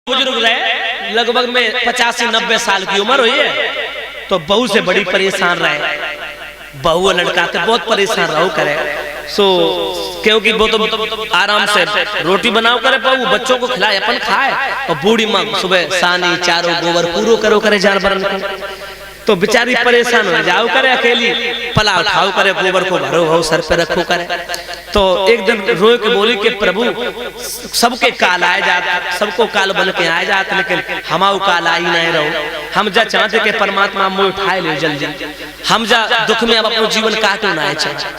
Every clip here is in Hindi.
बुजुर्ग रहे, लगभग में 85-90 साल की उम्र हुई है, तो बहू से बड़ी परेशान रहे। बहू लड़का तो बहुत परेशान रहो करे, सो क्योंकि वो तो आराम से रोटी बनाओ करे, बहू बच्चों को खिलाए अपन खाए, और बूढ़ी माँ सुबह सानी चारों गोबर पूरो करो करे जानवर को, तो बेचारी परेशान हो जाओ करे, अकेली पला उठाओ करे, गोबर को भरो हो सर पे रखो करे। तो एक दिन रोए के बोली कि प्रभु सबके काल आए जाते, सबको काल बन के आए जाते, लेकिन हमाओ काल आई नहीं रहो। हम जा चाहते कि परमात्मा मुझे उठाए ले जल्दी, हम जा दुख में अब अपना जीवन काटो ना चाहे,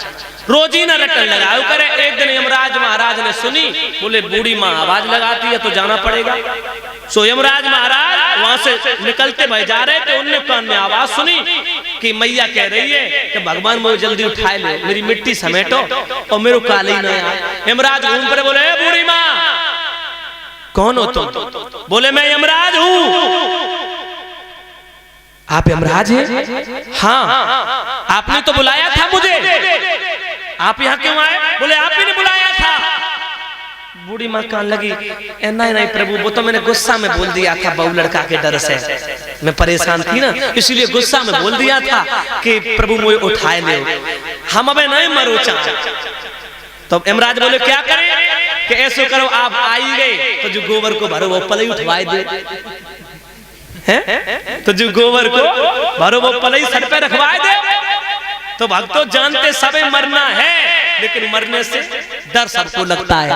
रोजी न रटन लगाओ करे। एक दिन यमराज महाराज ने सुनी, बोले बूढ़ी माँ आवाज लगाती है तो जाना पड़ेगा। सो यमराज महाराज वहां से निकलते भाई जा रहे थे, उनने कान में आवाज सुनी कि मैया कह रही है कि भगवान मुझे जल्दी उठाए ले, मेरी मिट्टी समेटो और मेरे काल ही नहीं आए। यमराज घूम पड़े, बोले बूढ़ी माँ कौन हो तुम? बोले मैं यमराज हूँ। आप यमराज हैं? हाँ। आपने तो बुलाया था मुझे, आप यहाँ क्यों आए? बोले आप ही ने बुलाया था। बूढ़ी माँ कहने लगी नहीं नहीं प्रभु, वो तो मैंने गुस्सा में बोल दिया था, बहू लड़का के डर से मैं परेशान थी ना, इसलिए गुस्सा में बोल दिया था कि प्रभु मुझे उठाए ले, हम अबे नहीं मरो चाहे। तो यमराज बोले क्या करें? कि ऐसे करो, आप आई गए तो जो गोबर को भरो वो पलई उठवाए दे, हैं? तो जो गोबर को भरो वो पलई सर पे रखवाए दे। तो भक्तों जानते सबे मरना है, लेकिन मरने से डर सबको लगता है।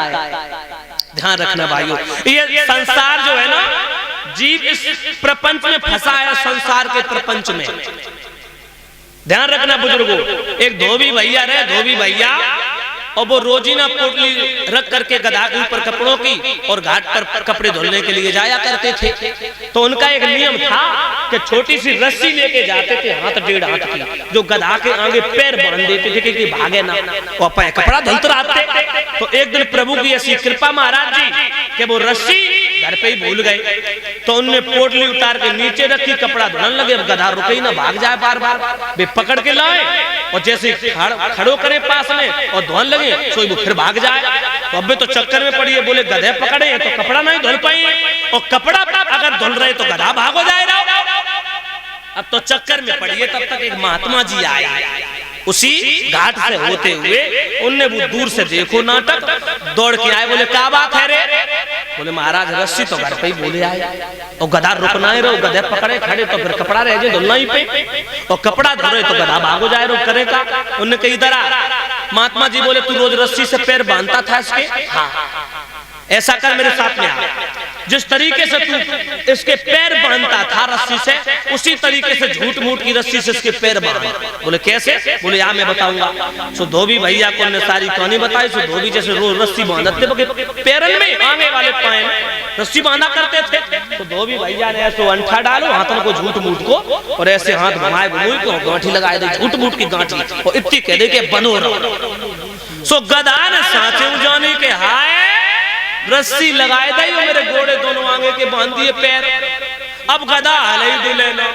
ध्यान रखना भाइयों, ये संसार जो है ना, जीव इस प्रपंच में फंसा है, संसार के प्रपंच में। ध्यान रखना बुजुर्गों, एक धोबी भैया रहे, धोबी भैया, और वो रोजीना पोटली रख करके गधा के ऊपर कपड़ों की और घाट पर कपड़े धुलने के लिए जाया करते थे। तो उनका एक नियम था कि छोटी सी रस्सी लेके जाते थे, हाथ 1.5 हाथ की, जो गधा के आगे पैर बांध देते थे कि भागे ना, और अपने कपड़ा धुलते रहते। तो एक दिन प्रभु की ऐसी कृपा महाराज जी कि वो रस्सी घर पे ही भूल गए, तो उनने पोटली उतार के नीचे रखी, कपड़ा धुलने लगे। अब गधा रुके ही ना, भाग जाए बार बार, वे पकड़ के लाए और जैसे खड़ो करे पास में और धुलने लगे, तो वो फिर भाग जाए। तो अब तो चक्कर में पड़ी है, बोले गधे पकड़े तो कपड़ा नहीं धुल पाई, और कपड़ा अगर धुल रहे तो गधा भागो जाएगा। अब तो चक्कर में पड़ी है, तब तक एक महात्मा जी आए, उसी घाट से होते हुए उनने वो दूर से देखो नाटक, दौड़ के आए, बोले क्या बात है रे? बोले महाराज रस्सी तो घर पे ही बोले आए, और गधा रुकना है, गधे पकड़े खड़े तो फिर कपड़ा रह जाए धुलना ही पे, और कपड़ा धुले तो गधा भागो जाए, रो करेगा। उनने कही इधर आ। महात्मा जी बोले तू रोज रस्सी से पैर बांधता था इसके? हाँ। ऐसा कर मेरे साथ में आ, जिस तरीके से तू इसके पैर बांधता था रस्सी से, उसी तरीके से झूठ मूठ की रस्सी से इसके पैर बांध। बोले कैसे? बोले या मैं बताऊंगा। सो धोबी भैया को ने सारी कहानी बताई। सो धोबी जैसे रोज रस्सी बांधते पैरन में, आगे वाले पाए रस्सी बांधा करते थे। तो धोबी भैया ने ऐसे अंठा डालो हाथों को झूठ मूठ को, और ऐसे हाथ घुमाए घुमाए को गांठी लगाए दे, झूठ मूठ की गांठी, और इतनी कह दे के बनो रहो। सो गधा ने साचे जाने के हाय रस्सी लगाए दई, मेरे घोड़े दोनों आगे के बांध दिए पैर। अब गधा हले दुले न,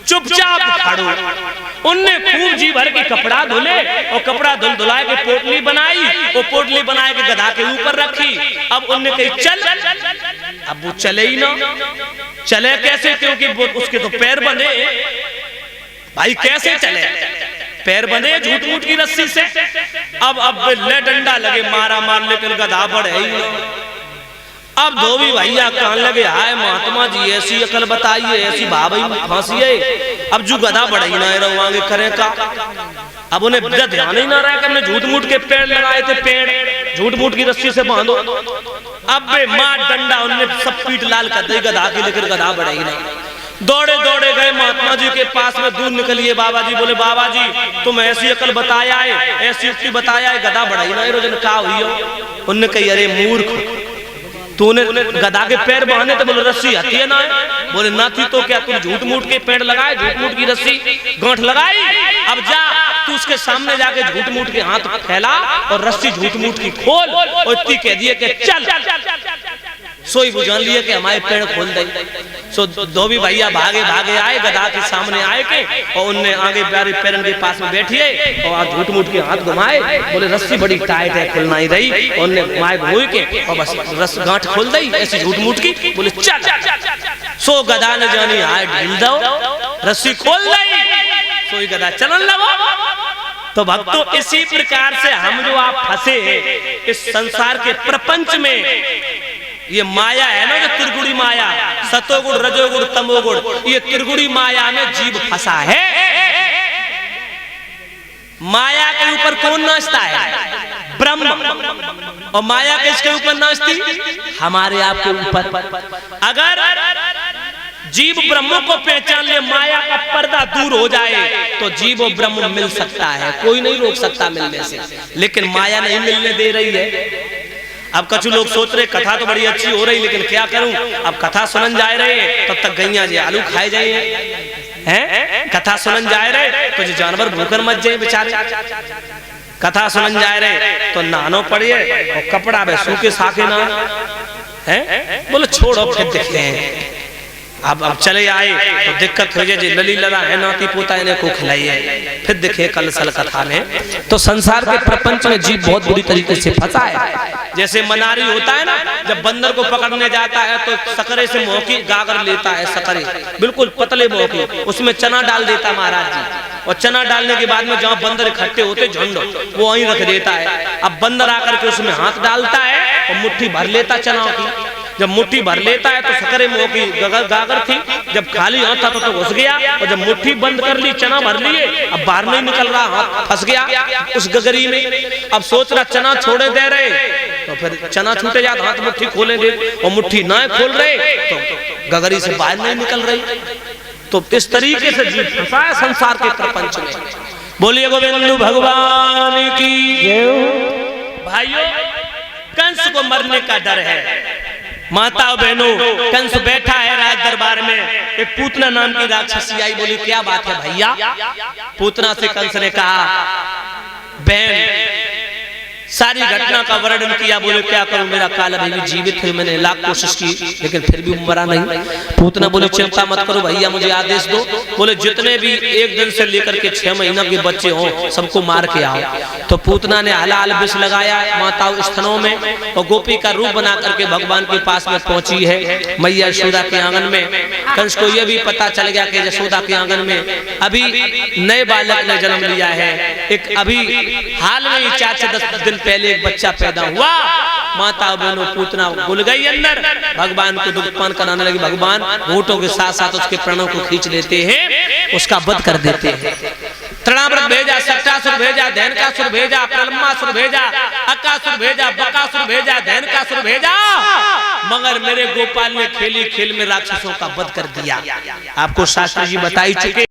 चुपचाप खड़ो। उनने खूब जी भर के कपड़ा धुले, और कपड़ा धुलाए के पोटली बनाई, और पोटली बनाए के गधा के ऊपर रखी। अब उनने कही चल, अब वो चले ही ना। चले कैसे? क्योंकि उसके तो पैर बंधे। भाई कैसे चले? पैर बंधे झूठ मूठ की रस्सी से। अब ले डंडा लगे मारा मार, लेकिन गधा बढ़े ही ना। अब धोबी भैया कहने लगे हाय महात्मा जी ऐसी अकल बताइए, ऐसी भाभी फांसी है। अब जो गधा बढ़े ही ना रहो आगे करे का। अब उन्हें ध्यान ही ना रहा कि हमने झूठ मूठ के पेड़ लगाए थे, पेड़ झूठ मूठ की रस्सी से बांधो। अब मार डंडा उनने सब पीठ लाल कर दी गधा की, लेकिन गधा बढ़े ही ना। दौड़े दौड़े गए महात्मा जी के पास में, दूर निकलिए बाबा जी। बोले बाबा जी तुम ऐसी अकल बताया है, ऐसी युक्ति बताया है, गधा बढ़ाई ना रोजन का हुई हो? उनने कही अरे मूर्ख, तूने गधा के पैर बांधे तो बोले रस्सी आती है ना? बोले ना थी तो क्या, तू झूठ मूठ के पेड़ लगाए, झूठ मूठ की रस्सी गांठ लगाई। अब जा तू उसके सामने जाके झूठ मूठ के हाथ फैला और रस्सी झूठ मूठ की खोल, और इतनी कह दिए कि चल। सोई बुझान लिए कि हमारे पेड़ खोल दे। सो धोबी भैया भागे भागे आए, गधा के सामने आए के और उनने आगे प्यारे पेरन के पास में बैठिए और झूठ मूठ के हाथ घुमाए, बोले रस्सी बड़ी टाइट है खुल नहीं रही, और उनने घुमाए घुई के और बस रस गांठ खोल दी ऐसी झूठ मूठ की, बोले चल। सो गधा ने जानी हाय ढील दो, रस्सी खोल दी, सोई गधा चलन लगो। तो भक्तों इसी प्रकार से हम जो आप फंसे हैं इस संसार के प्रपंच में, ये माया है ना, जो त्रिगुणी माया, सतोगुण रजोगुण तमोगुण, ये त्रिगुणी माया में जीव फंसा है। माया के ऊपर कौन नाचता है? ब्रह्म। और माया किसके ऊपर नाचती? हमारे आपके ऊपर। अगर जीव ब्रह्म को पहचान ले, माया का पर्दा दूर हो जाए तो जीव और ब्रह्म मिल सकता है, कोई नहीं रोक सकता मिलने से, लेकिन माया नहीं मिलने दे रही है। अब कुछ लोग सोच रहे कथा तो बड़ी अच्छी हो रही, लेकिन क्या करूं, अब कथा सुनन जा रहे हैं तब तक गैया जी आलू खाए जाए हैं, कथा सुनन जा रहे तो जो जानवर भूखन मच जाए बेचारे, कथा सुनन जा रहे तो नहानो पड़िए और कपड़ा में सूखे साखे ना है, बोले छोड़ो फिर देखे। अब चले आए तो दिक्कत हो जाए, लली लला है नाती पोता इन्हें को खिलाइए, फिर देखे कल सल कथा में। तो संसार के प्रपंच में जीव बहुत बुरी तरीके से फंसा है। जैसे मनारी होता है ना, जब बंदर को पकड़ने जाता है तो सकरे से मोहकी गागर लेता है, सकरे बिल्कुल पतले मोहकी, उसमें चना डाल देता महाराज जी, और चना डालने के बाद में जहाँ बंदर इकट्ठे होते झुंड, वो वहीं रख देता है। अब बंदर आकर के उसमें हाथ डालता है और मुट्ठी भर लेता चना की। जब मुट्ठी भर लेता है तो सकरे मुंह की गागर थी, जब खाली हाथ था तो घुस गया, और जब मुट्ठी बंद कर ली चना भर लिए, अब बाहर नहीं निकल रहा, हाथ फंस गया उस गगरी में। अब सोच रहा चना छोड़े दे रहे, तो फिर चना छूटे जाता, हाथ मुट्ठी खोले दे, और मुट्ठी ना खोल रहे तो गगरी से बाहर नहीं निकल रही। तो इस तरीके से जीव फंसा है संसार के प्रपंच में। बोलिए गोविंद भगवान की। भाइयों, कंस को मरने का डर है। माता बहनों, कंस बैठा है राज दरबार में, एक पूतना नाम की राक्षसी आई, बोली क्या बात है भैया? पूतना से कंस ने कहा, बहन सारी घटना का वर्णन किया। बोले क्या करूं, मेरा काल अभी भी जीवित है, मैंने लाख कोशिश की लेकिन फिर भी मरा नहीं। पूतना बोले चिंता मत करो भैया, मुझे आदेश दो। बोले जितने भी 1 दिन से लेकर के 6 महीना के बच्चे हों सबको मार के आओ। तो पूतना ने हलाल विष लगाया माताओं स्तनों में, और गोपी का रूप बना करके भगवान के पास में पहुंची है मैया यशोदा के आंगन में। कंस को यह भी पता चल गया कि यशोदा के आंगन में अभी नए बालक ने जन्म लिया है, एक अभी हाल में ही 4 से 10 दिन पहले एक बच्चा पैदा हुआ। माता बहनों पूतना भूल गई अंदर, भगवान को दुखपान कराने लगी। भगवान होठों के साथ साथ उसके प्राणों को खींच लेते हैं, उसका वध कर देते हैं। तृणाव्रत भेजा, सट्टासुर भेजा, धैनकासुर भेजा, प्रलम्बासुर भेजा, अकासुर भेजा, बकासुर भेजा, धैनकासुर भेजा, मगर मेरे गोपाल ने खेली खेल में राक्षसों का वध कर दिया। आपको शास्त्री जी बताई चुके।